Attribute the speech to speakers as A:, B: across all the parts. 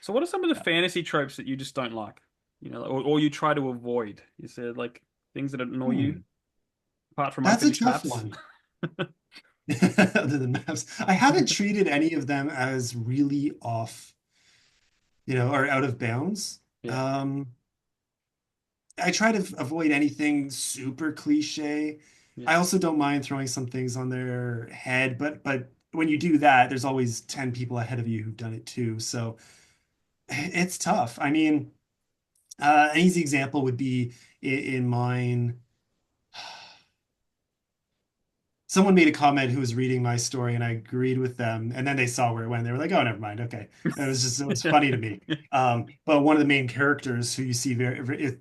A: So what are some of the fantasy tropes that you just don't like? Or you try to avoid? Is there like things that annoy you
B: Hmm.
A: apart from
B: That's a
A: unfinished
B: tough
A: maps?
B: one. Other than maps, I haven't treated any of them as really off, or out of bounds.
A: Yeah,
B: Um, I try to avoid anything super cliche.
A: yeah,
B: I also don't mind throwing some things on their head, but when you do that, there's always 10 people ahead of you who've done it too. So it's tough. I mean, an easy example would be in mine. Someone made a comment who was reading my story and I agreed with them. And then they saw where it went. They were like, oh, never mind. Okay. It was
A: yeah,
B: funny to me. But one of the main characters who you see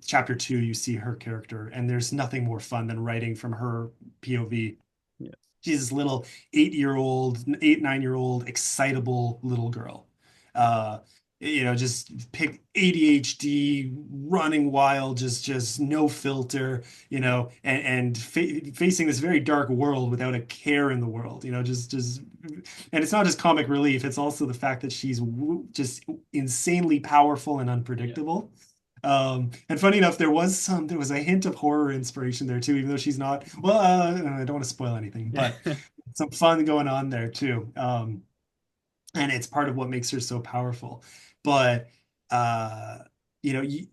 B: chapter two, you see her character, and there's nothing more fun than writing from her POV.
A: yeah,
B: She's this little 8-year-old, 9-year-old, excitable little girl. Uh, just pick ADHD, running wild, just no filter, and facing this very dark world without a care in the world, and it's not just comic relief, it's also the fact that she's just insanely powerful and
A: yeah,
B: unpredictable. And funny enough, there was a hint of horror inspiration there too, even though she's not. Well, I don't want to spoil anything,
A: yeah,
B: but some fun going on there too. And it's part of what makes her so powerful. But uh, you know, you,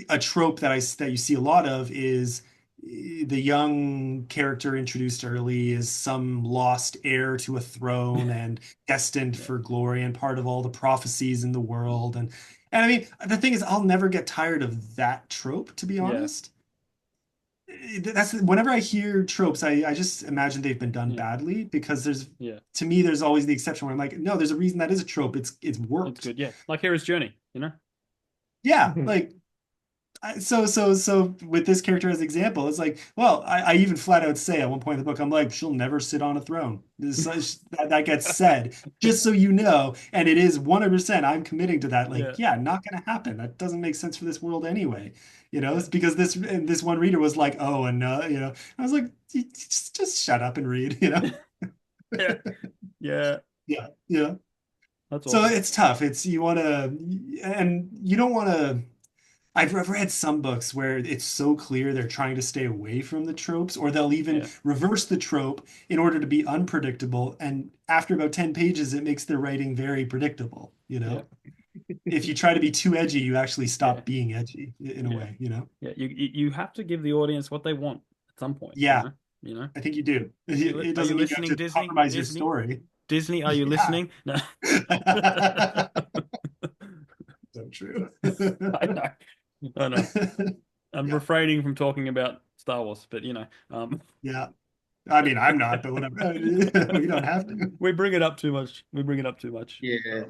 B: a trope that you see a lot of is the young character introduced early is some lost heir to a throne and destined
A: yeah,
B: for glory and part of all the prophecies in the world. And I mean, the thing is, I'll never get tired of that trope, to be
A: yeah,
B: honest. That's whenever I hear tropes, I just imagine they've been done
A: yeah,
B: badly because
A: yeah.
B: to me there's always the exception where I'm like, no, there's a reason that is a trope. It's
A: It's
B: worked.
A: good. Yeah, like Hero's Journey.
B: Yeah, like so with this character as an example, it's like, well, I even flat out say at one point in the book, I'm like, she'll never sit on a throne. That gets said, just so you know, and it is 100%. I'm committing to that.
A: Yeah,
B: Like, yeah, not gonna happen. That doesn't make sense for this world anyway.
A: yeah,
B: It's because this one reader was like, oh, and I was like, just shut up and read.
A: yeah, yeah.
B: Yeah, yeah.
A: That's
B: So
A: awesome.
B: it's tough. It's you want to, and you don't want to. I've read some books where it's so clear they're trying to stay away from the tropes, or they'll even
A: Yeah,
B: reverse the trope in order to be unpredictable. And after about 10 pages, it makes their writing very predictable.
A: yeah,
B: If you try to be too edgy, you actually
A: yeah,
B: stop being edgy in a
A: yeah,
B: way.
A: yeah. You have to give the audience what they want at some point.
B: Yeah,
A: You know.
B: I think you do. It
A: Are you
B: doesn't mean you have
A: listening,
B: to
A: Disney?
B: compromise your
A: Disney?
B: story.
A: Disney, are you
B: Yeah.
A: listening? No.
B: So true.
A: I know. I know. I'm
B: Yeah,
A: refraining from talking about Star Wars, but
B: yeah. I mean, I'm not, but whatever. We don't have to.
A: we bring it up too much. We bring it up too much.
C: Yeah.